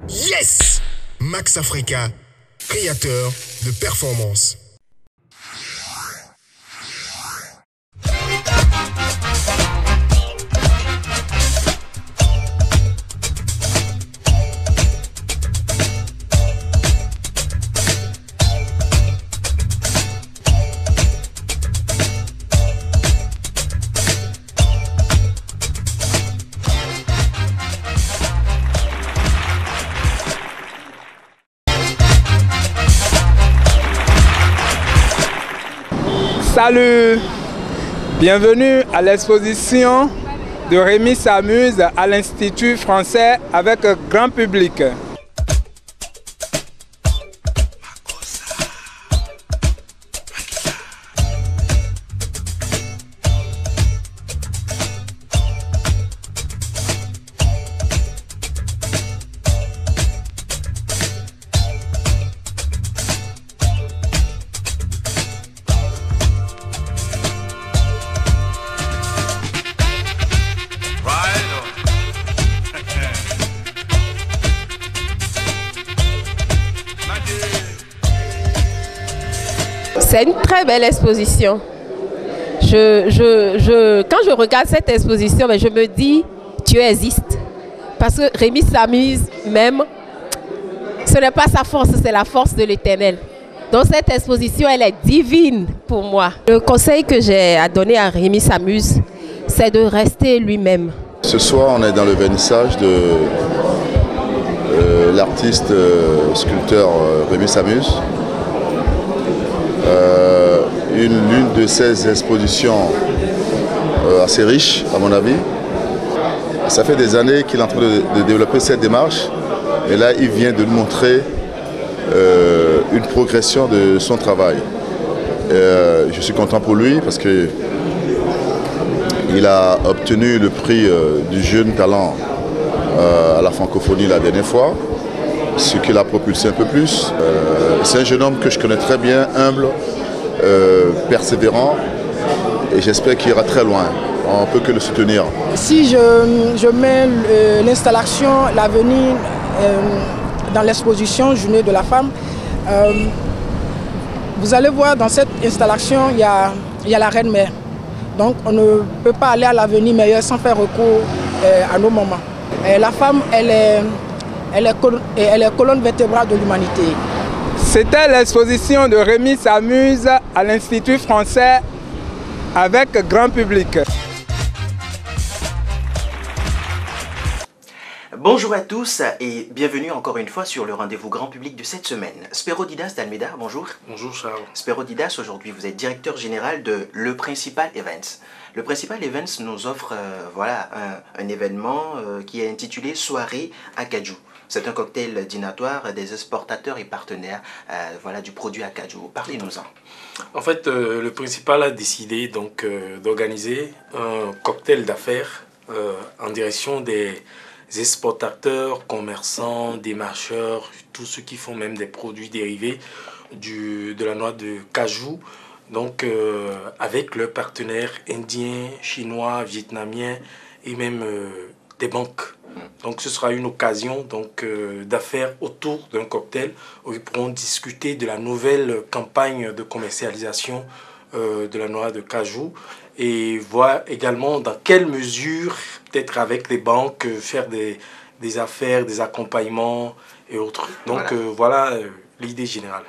Yes! Max Africa, créateur de performance. Salut! Bienvenue à l'exposition de Rémi s'amuse à l'Institut français avec grand public. C'est une très belle exposition. Quand je regarde cette exposition, je me dis, Dieu existe. Parce que Rémi s'amuse même, ce n'est pas sa force, c'est la force de l'Éternel. Donc cette exposition, elle est divine pour moi. Le conseil que j'ai à donner à Rémi s'amuse, c'est de rester lui-même. Ce soir, on est dans le vernissage de l'artiste sculpteur Rémi s'amuse. L'une de ces expositions assez riche, à mon avis. Ça fait des années qu'il est en train de développer cette démarche. Et là, il vient de nous montrer une progression de son travail. Je suis content pour lui parce qu'il a obtenu le prix du jeune talent à la francophonie la dernière fois, ce qui l'a propulsé un peu plus. C'est un jeune homme que je connais très bien, humble, persévérant, et j'espère qu'il ira très loin. On ne peut que le soutenir. Si je mets l'installation, l'avenir dans l'exposition Journée de la femme, vous allez voir dans cette installation, il y a la Reine-Mère. Donc on ne peut pas aller à l'avenir meilleur sans faire recours à nos mamans. La femme, elle est colonne vertébrale de l'humanité. C'était l'exposition de Rémi s'amuse à l'Institut français avec grand public. Bonjour à tous et bienvenue encore une fois sur le rendez-vous grand public de cette semaine. Spero Didas d'Almeida, bonjour. Bonjour Charles. Spero Didas, aujourd'hui vous êtes directeur général de Le Principal Events. Le Principal Events nous offre un événement qui est intitulé Soirée Acajou. C'est un cocktail dînatoire des exportateurs et partenaires du produit Acajou. Parlez-nous-en. En fait, le Principal a décidé donc d'organiser un cocktail d'affaires en direction des exportateurs, commerçants, démarcheurs, tous ceux qui font même des produits dérivés de la noix de cajou. Donc avec leurs partenaires indiens, chinois, vietnamiens et même des banques. Donc ce sera une occasion d'affaires autour d'un cocktail où ils pourront discuter de la nouvelle campagne de commercialisation de la noix de cajou et voir également dans quelle mesure, peut-être avec les banques, faire des affaires, des accompagnements et autres. Donc voilà l'idée générale.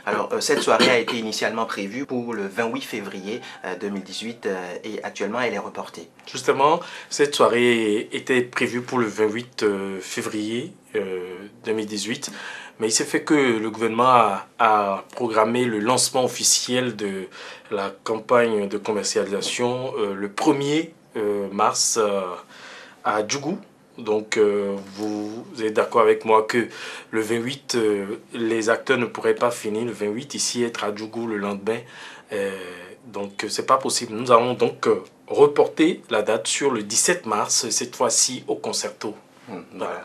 Alors, cette soirée a été initialement prévue pour le 28 février 2018 et actuellement elle est reportée. Justement, cette soirée était prévue pour le 28 février 2018, mais il s'est fait que le gouvernement a programmé le lancement officiel de la campagne de commercialisation le 1er mars à Djougou. Donc vous êtes d'accord avec moi que le 28, les acteurs ne pourraient pas finir le 28 ici, être à Djougou le lendemain. Donc c'est pas possible. Nous allons donc reporter la date sur le 17 mars, cette fois-ci au Concerto. Voilà.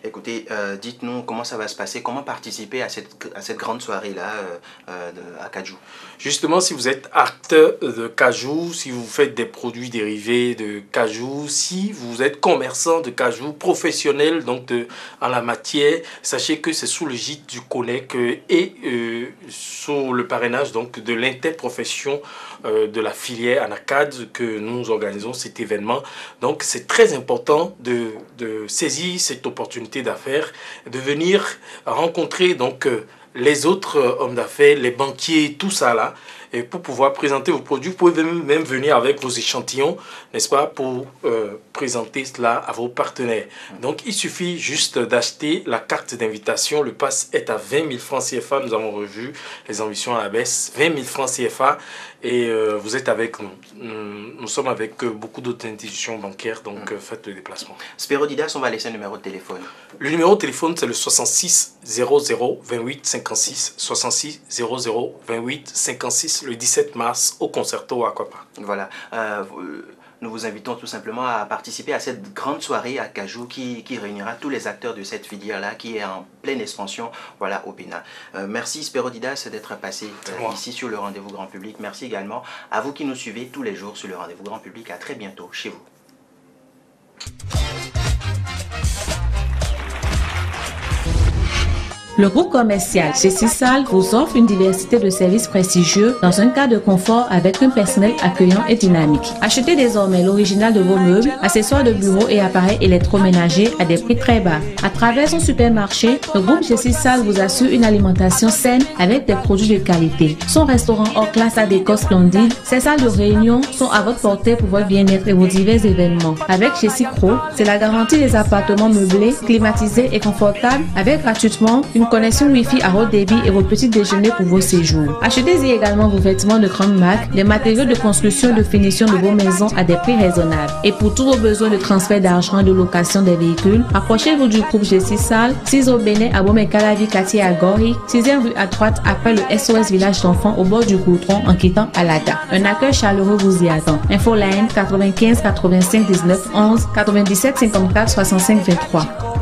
Écoutez, dites-nous comment ça va se passer, comment participer à cette grande soirée-là à Kajou. Justement, si vous êtes acteur de cajou, si vous faites des produits dérivés de cajou, si vous êtes commerçant de cajou, professionnel donc en la matière, sachez que c'est sous le gîte du CONEC et sous le parrainage donc de l'interprofession de la filière ANACAD que nous organisons cet événement. Donc c'est très important de saisir cette opportunité d'affaires, de venir rencontrer donc les autres hommes d'affaires, les banquiers, tout ça là, et pour pouvoir présenter vos produits. Vous pouvez même venir avec vos échantillons, n'est-ce pas, pour présenter cela à vos partenaires. Donc il suffit juste d'acheter la carte d'invitation. Le pass est à 20 000 francs CFA. Nous avons revu les ambitions à la baisse. 20 000 francs CFA et vous êtes avec nous. Nous sommes avec beaucoup d'autres institutions bancaires, donc faites le déplacement. Spérodidas, on va laisser un numéro de téléphone. Le numéro de téléphone, c'est le 66 00 28 56. 66 00 28 56, le 17 mars au Concerto à Aquapa. Voilà. Nous vous invitons tout simplement à participer à cette grande soirée à Kajou qui réunira tous les acteurs de cette filière-là qui est en pleine expansion, voilà, au Bénin. Merci Spérodidas d'être passé ici sur le Rendez-vous Grand Public. Merci également à vous qui nous suivez tous les jours sur le Rendez-vous Grand Public. À très bientôt chez vous. Le groupe commercial chez Sisal vous offre une diversité de services prestigieux dans un cadre de confort avec un personnel accueillant et dynamique. Achetez désormais l'original de vos meubles, accessoires de bureau et appareils électroménagers à des prix très bas. À travers son supermarché, le groupe chez Sisal vous assure une alimentation saine avec des produits de qualité. Son restaurant hors classe a des costes splendides. Ses salles de réunion sont à votre portée pour votre bien-être et vos divers événements. Avec chez Cicro, c'est la garantie des appartements meublés, climatisés et confortables avec gratuitement une connexion Wi-Fi à haut débit et vos petits déjeuners pour vos séjours. Achetez-y également vos vêtements de grande marque, les matériaux de construction et de finition de vos maisons à des prix raisonnables. Et pour tous vos besoins de transfert d'argent et de location des véhicules, approchez-vous du groupe G6 Sal, 6 au Bénin à Bomekalavi, quartier à Gori, 6e rue à droite après le SOS Village d'enfants au bord du Goudron en quittant Alada. Un accueil chaleureux vous y attend. Infoline 95 85 19 11 97 54 65 23.